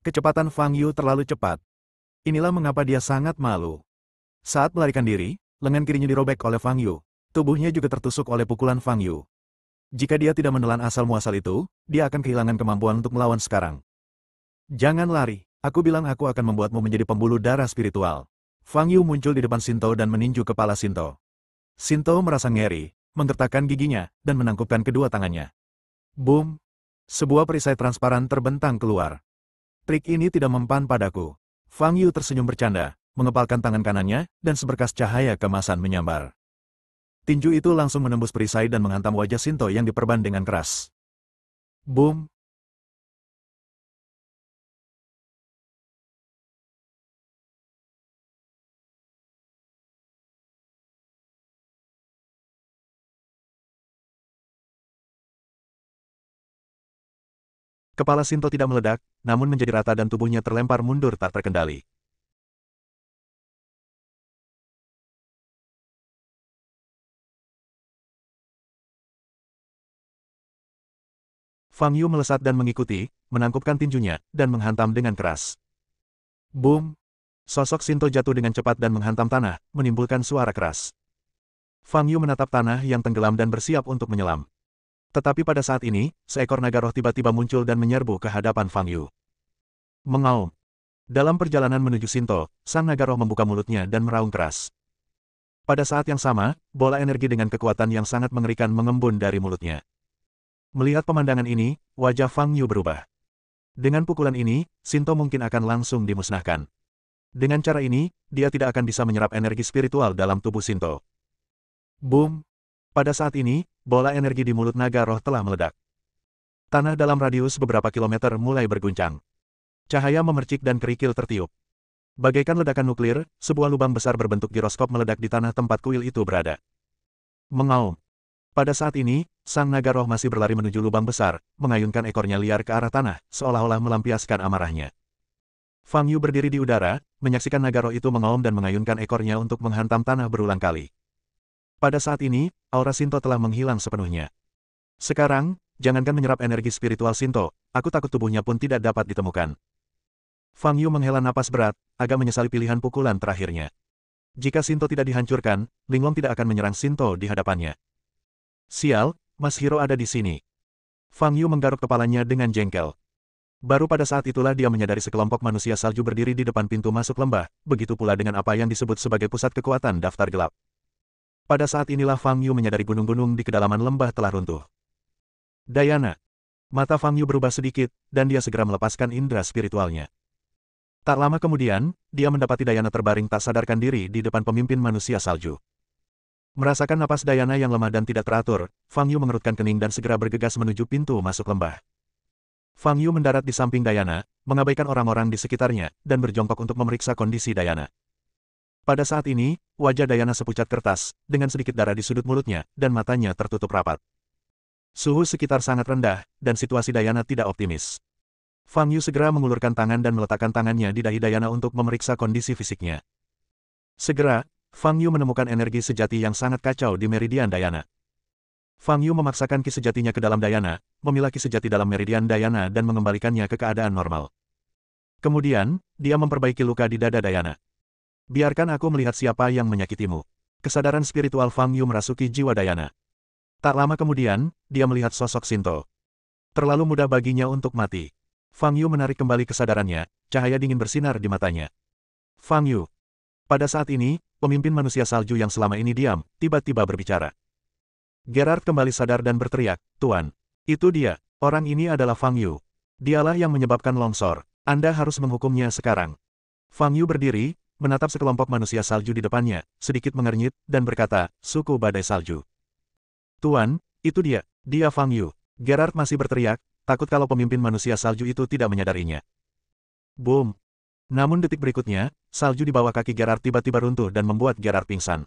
Kecepatan Fang Yu terlalu cepat. Inilah mengapa dia sangat malu. Saat melarikan diri, lengan kirinya dirobek oleh Fang Yu. Tubuhnya juga tertusuk oleh pukulan Fang Yu. Jika dia tidak menelan asal-muasal itu, dia akan kehilangan kemampuan untuk melawan sekarang. Jangan lari, aku bilang aku akan membuatmu menjadi pembuluh darah spiritual. Fang Yu muncul di depan Sinto dan meninju kepala Sinto. Sinto merasa ngeri, menggertakkan giginya, dan menangkupkan kedua tangannya. Boom! Sebuah perisai transparan terbentang keluar. Trik ini tidak mempan padaku. Fang Yu tersenyum bercanda, mengepalkan tangan kanannya, dan seberkas cahaya kemasan menyambar. Tinju itu langsung menembus perisai dan menghantam wajah Sinto yang diperban dengan keras. Boom! Kepala Sinto tidak meledak, namun menjadi rata dan tubuhnya terlempar mundur tak terkendali. Fang Yu melesat dan mengikuti, menangkupkan tinjunya, dan menghantam dengan keras. Boom! Sosok Sinto jatuh dengan cepat dan menghantam tanah, menimbulkan suara keras. Fang Yu menatap tanah yang tenggelam dan bersiap untuk menyelam. Tetapi pada saat ini, seekor naga roh tiba-tiba muncul dan menyerbu ke hadapan Fang Yu. Mengaum. Dalam perjalanan menuju Sinto, sang naga roh membuka mulutnya dan meraung keras. Pada saat yang sama, bola energi dengan kekuatan yang sangat mengerikan mengembun dari mulutnya. Melihat pemandangan ini, wajah Fang Yu berubah. Dengan pukulan ini, Sinto mungkin akan langsung dimusnahkan. Dengan cara ini, dia tidak akan bisa menyerap energi spiritual dalam tubuh Sinto. Boom! Pada saat ini, bola energi di mulut naga roh telah meledak. Tanah dalam radius beberapa kilometer mulai berguncang. Cahaya memercik dan kerikil tertiup. Bagaikan ledakan nuklir, sebuah lubang besar berbentuk giroskop meledak di tanah tempat kuil itu berada. Mengaum. Pada saat ini, sang naga roh masih berlari menuju lubang besar, mengayunkan ekornya liar ke arah tanah, seolah-olah melampiaskan amarahnya. Fang Yu berdiri di udara, menyaksikan naga roh itu mengaum dan mengayunkan ekornya untuk menghantam tanah berulang kali. Pada saat ini, aura Sinto telah menghilang sepenuhnya. Sekarang, jangankan menyerap energi spiritual Sinto, aku takut tubuhnya pun tidak dapat ditemukan. Fang Yu menghela napas berat, agak menyesali pilihan pukulan terakhirnya. Jika Sinto tidak dihancurkan, Linglong tidak akan menyerang Sinto di hadapannya. Sial, Mas Hiro ada di sini. Fang Yu menggaruk kepalanya dengan jengkel. Baru pada saat itulah dia menyadari sekelompok manusia salju berdiri di depan pintu masuk lembah, begitu pula dengan apa yang disebut sebagai pusat kekuatan daftar gelap. Pada saat inilah Fang Yu menyadari gunung-gunung di kedalaman lembah telah runtuh. Diana. Mata Fang Yu berubah sedikit, dan dia segera melepaskan indera spiritualnya. Tak lama kemudian, dia mendapati Diana terbaring tak sadarkan diri di depan pemimpin manusia salju. Merasakan napas Diana yang lemah dan tidak teratur, Fang Yu mengerutkan kening dan segera bergegas menuju pintu masuk lembah. Fang Yu mendarat di samping Diana, mengabaikan orang-orang di sekitarnya, dan berjongkok untuk memeriksa kondisi Diana. Pada saat ini, wajah Diana sepucat kertas, dengan sedikit darah di sudut mulutnya, dan matanya tertutup rapat. Suhu sekitar sangat rendah, dan situasi Diana tidak optimis. Fang Yu segera mengulurkan tangan dan meletakkan tangannya di dahi Diana untuk memeriksa kondisi fisiknya. Segera, Fang Yu menemukan energi sejati yang sangat kacau di meridian Diana. Fang Yu memaksakan ki sejatinya ke dalam Diana, memilah ki sejati dalam meridian Diana dan mengembalikannya ke keadaan normal. Kemudian, dia memperbaiki luka di dada Diana. Biarkan aku melihat siapa yang menyakitimu. Kesadaran spiritual Fang Yu merasuki jiwa Diana. Tak lama kemudian, dia melihat sosok Sinto. Terlalu mudah baginya untuk mati. Fang Yu menarik kembali kesadarannya, cahaya dingin bersinar di matanya. Fang Yu. Pada saat ini, pemimpin manusia salju yang selama ini diam, tiba-tiba berbicara. Gerard kembali sadar dan berteriak, "Tuan, itu dia, orang ini adalah Fang Yu. Dialah yang menyebabkan longsor. Anda harus menghukumnya sekarang." Fang Yu berdiri, menatap sekelompok manusia salju di depannya, sedikit mengernyit, dan berkata, "Suku badai salju." "Tuan, itu dia Fang Yu." Gerard masih berteriak, takut kalau pemimpin manusia salju itu tidak menyadarinya. Boom! Namun detik berikutnya, salju di bawah kaki Gerard tiba-tiba runtuh dan membuat Gerard pingsan.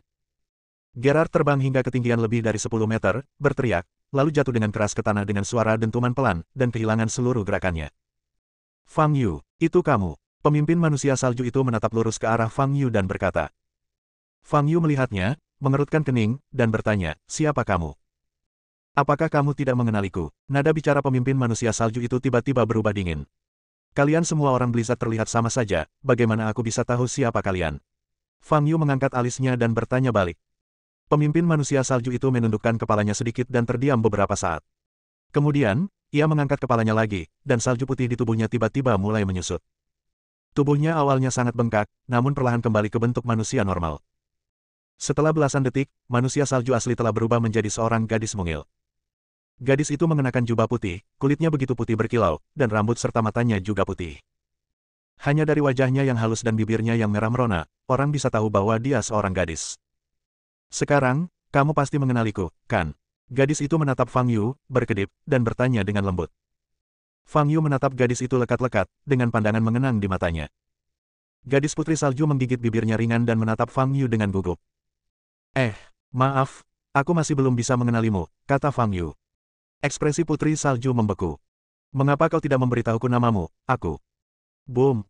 Gerard terbang hingga ketinggian lebih dari 10 meter, berteriak, lalu jatuh dengan keras ke tanah dengan suara dentuman pelan, dan kehilangan seluruh gerakannya. Fang Yu, itu kamu. Pemimpin manusia salju itu menatap lurus ke arah Fang Yu dan berkata. Fang Yu melihatnya, mengerutkan kening, dan bertanya, "Siapa kamu? Apakah kamu tidak mengenaliku?" Nada bicara pemimpin manusia salju itu tiba-tiba berubah dingin. "Kalian semua orang Blizzard terlihat sama saja, bagaimana aku bisa tahu siapa kalian?" Fang Yu mengangkat alisnya dan bertanya balik. Pemimpin manusia salju itu menundukkan kepalanya sedikit dan terdiam beberapa saat. Kemudian, ia mengangkat kepalanya lagi, dan salju putih di tubuhnya tiba-tiba mulai menyusut. Tubuhnya awalnya sangat bengkak, namun perlahan kembali ke bentuk manusia normal. Setelah belasan detik, manusia salju asli telah berubah menjadi seorang gadis mungil. Gadis itu mengenakan jubah putih, kulitnya begitu putih berkilau, dan rambut serta matanya juga putih. Hanya dari wajahnya yang halus dan bibirnya yang merah merona, orang bisa tahu bahwa dia seorang gadis. "Sekarang, kamu pasti mengenaliku, kan?" Gadis itu menatap Fang Yu, berkedip, dan bertanya dengan lembut. Fang Yu menatap gadis itu lekat-lekat, dengan pandangan mengenang di matanya. Gadis putri salju menggigit bibirnya ringan dan menatap Fang Yu dengan gugup. Maaf, aku masih belum bisa mengenalimu," kata Fang Yu. Ekspresi putri salju membeku. "Mengapa kau tidak memberitahuku namamu, aku?" Boom!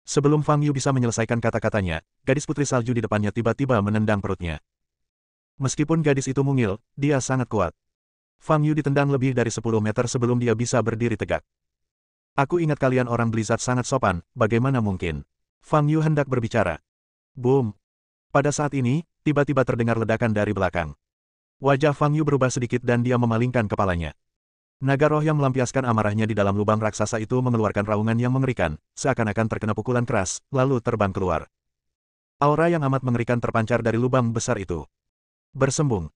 Sebelum Fang Yu bisa menyelesaikan kata-katanya, gadis putri salju di depannya tiba-tiba menendang perutnya. Meskipun gadis itu mungil, dia sangat kuat. Fang Yu ditendang lebih dari 10 meter sebelum dia bisa berdiri tegak. "Aku ingat kalian orang Blizzard sangat sopan, bagaimana mungkin?" Fang Yu hendak berbicara. Boom! Pada saat ini, tiba-tiba terdengar ledakan dari belakang. Wajah Fang Yu berubah sedikit dan dia memalingkan kepalanya. Naga roh yang melampiaskan amarahnya di dalam lubang raksasa itu mengeluarkan raungan yang mengerikan, seakan-akan terkena pukulan keras, lalu terbang keluar. Aura yang amat mengerikan terpancar dari lubang besar itu. Bersembung.